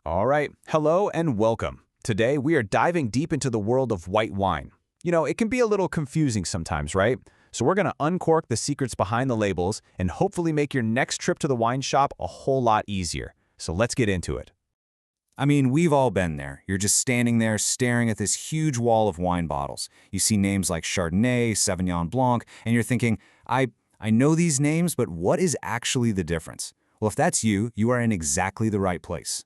All right, hello and welcome. Today we are diving deep into the world of white wine. It can be a little confusing sometimes, right? So we're going to uncork the secrets behind the labels and hopefully make your next trip to the wine shop a whole lot easier. So let's get into it. I mean, we've all been there. You're just standing there staring at this huge wall of wine bottles. You see names like Chardonnay, Sauvignon Blanc, and you're thinking, I know these names, but what is actually the difference? Well, if that's you, you are in exactly the right place.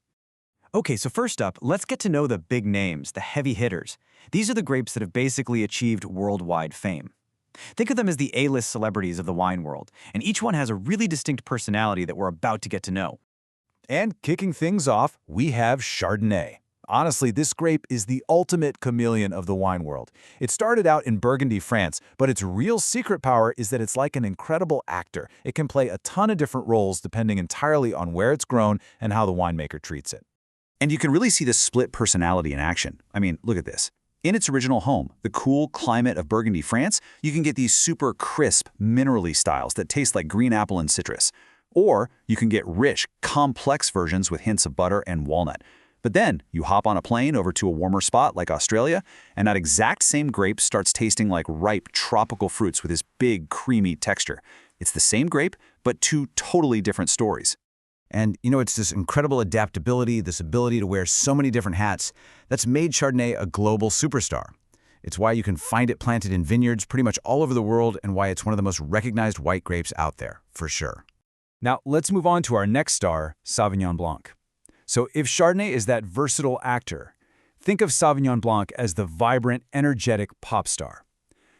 Okay, so first up, let's get to know the big names, the heavy hitters. These are the grapes that have basically achieved worldwide fame. Think of them as the A-list celebrities of the wine world, and each one has a really distinct personality that we're about to get to know. And kicking things off, we have Chardonnay. Honestly, this grape is the ultimate chameleon of the wine world. It started out in Burgundy, France, but its real secret power is that it's like an incredible actor. It can play a ton of different roles depending entirely on where it's grown and how the winemaker treats it. And you can really see this split personality in action. I mean, look at this. In its original home, the cool climate of Burgundy, France, you can get these super crisp, minerally styles that taste like green apple and citrus. Or you can get rich, complex versions with hints of butter and walnut. But then you hop on a plane over to a warmer spot like Australia, and that exact same grape starts tasting like ripe tropical fruits with this big, creamy texture. It's the same grape, but two totally different stories. And, it's this incredible adaptability, this ability to wear so many different hats that's made Chardonnay a global superstar. It's why you can find it planted in vineyards pretty much all over the world and why it's one of the most recognized white grapes out there, for sure. Now, let's move on to our next star, Sauvignon Blanc. So if Chardonnay is that versatile actor, think of Sauvignon Blanc as the vibrant, energetic pop star.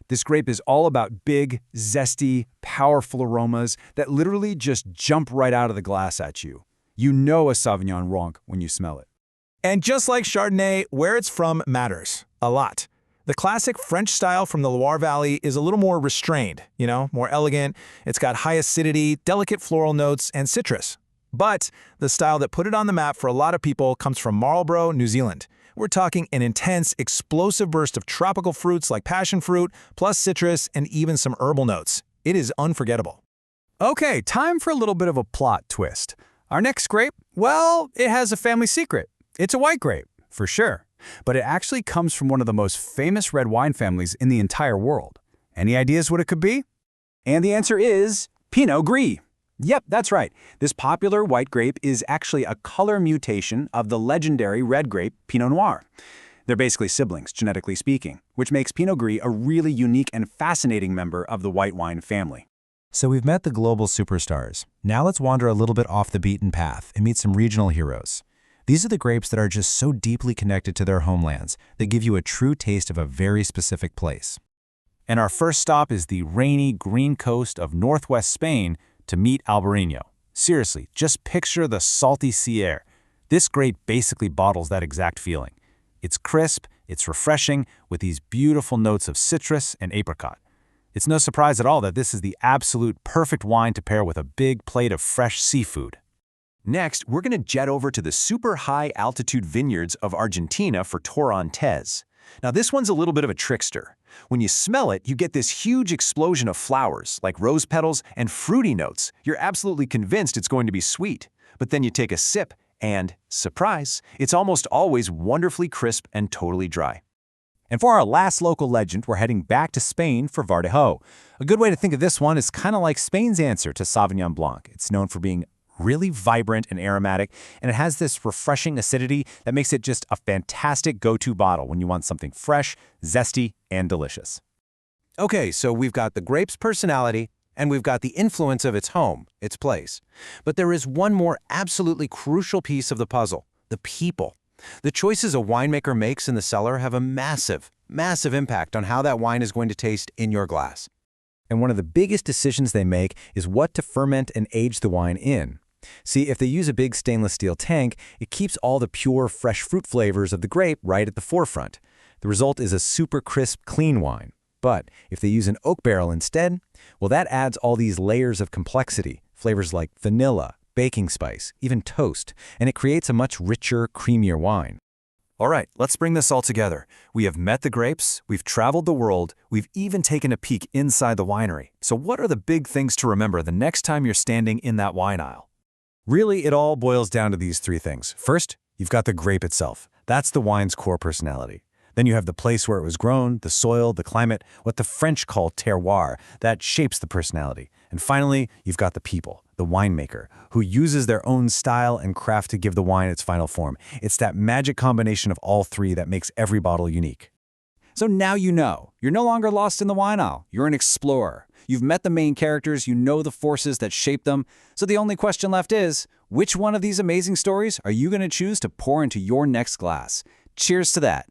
This grape is all about big, zesty, powerful aromas that literally just jump right out of the glass at you. You know a Sauvignon Blanc when you smell it. And just like Chardonnay, where it's from matters a lot. The classic French style from the Loire Valley is a little more restrained, more elegant. It's got high acidity, delicate floral notes, and citrus. But the style that put it on the map for a lot of people comes from Marlborough, New Zealand. We're talking an intense, explosive burst of tropical fruits like passion fruit, plus citrus, and even some herbal notes. It is unforgettable. Okay, time for a little bit of a plot twist. Our next grape, well, it has a family secret. It's a white grape, for sure. But it actually comes from one of the most famous red wine families in the entire world. Any ideas what it could be? And the answer is Pinot Gris. Yep, that's right. This popular white grape is actually a color mutation of the legendary red grape Pinot Noir. They're basically siblings, genetically speaking, which makes Pinot Gris a really unique and fascinating member of the white wine family. So we've met the global superstars. Now let's wander a little bit off the beaten path and meet some regional heroes. These are the grapes that are just so deeply connected to their homelands that give you a true taste of a very specific place. And our first stop is the rainy green coast of northwest Spain to meet Albarino. Seriously, just picture the salty sea air. This grape basically bottles that exact feeling. It's crisp, it's refreshing, with these beautiful notes of citrus and apricot. It's no surprise at all that this is the absolute perfect wine to pair with a big plate of fresh seafood. Next, we're going to jet over to the super high-altitude vineyards of Argentina for Torrontés. Now, this one's a little bit of a trickster. When you smell it, you get this huge explosion of flowers, like rose petals and fruity notes. You're absolutely convinced it's going to be sweet. But then you take a sip, and, surprise, it's almost always wonderfully crisp and totally dry. And for our last local legend, we're heading back to Spain for Verdejo. A good way to think of this one is kind of like Spain's answer to Sauvignon Blanc. It's known for being really vibrant and aromatic, and it has this refreshing acidity that makes it just a fantastic go-to bottle when you want something fresh, zesty, and delicious. Okay, so we've got the grape's personality, and we've got the influence of its home, its place. But there is one more absolutely crucial piece of the puzzle: the people. The choices a winemaker makes in the cellar have a massive, massive impact on how that wine is going to taste in your glass. And one of the biggest decisions they make is what to ferment and age the wine in. See, if they use a big stainless steel tank, it keeps all the pure, fresh fruit flavors of the grape right at the forefront. The result is a super crisp, clean wine. But if they use an oak barrel instead, well, that adds all these layers of complexity, flavors like vanilla, baking spice, even toast, and it creates a much richer, creamier wine. All right, let's bring this all together. We have met the grapes, we've traveled the world, we've even taken a peek inside the winery. So what are the big things to remember the next time you're standing in that wine aisle? Really, it all boils down to these three things. First, You've got the grape itself. That's the wine's core personality. Then you have the place where it was grown, the soil, the climate, what the French call terroir, that shapes the personality. And finally, you've got the people, the winemaker, who uses their own style and craft to give the wine its final form. It's that magic combination of all three that makes every bottle unique. So now you know. You're no longer lost in the wine aisle. You're an explorer. You've met the main characters, you know the forces that shape them. So the only question left is, which one of these amazing stories are you going to choose to pour into your next glass? Cheers to that.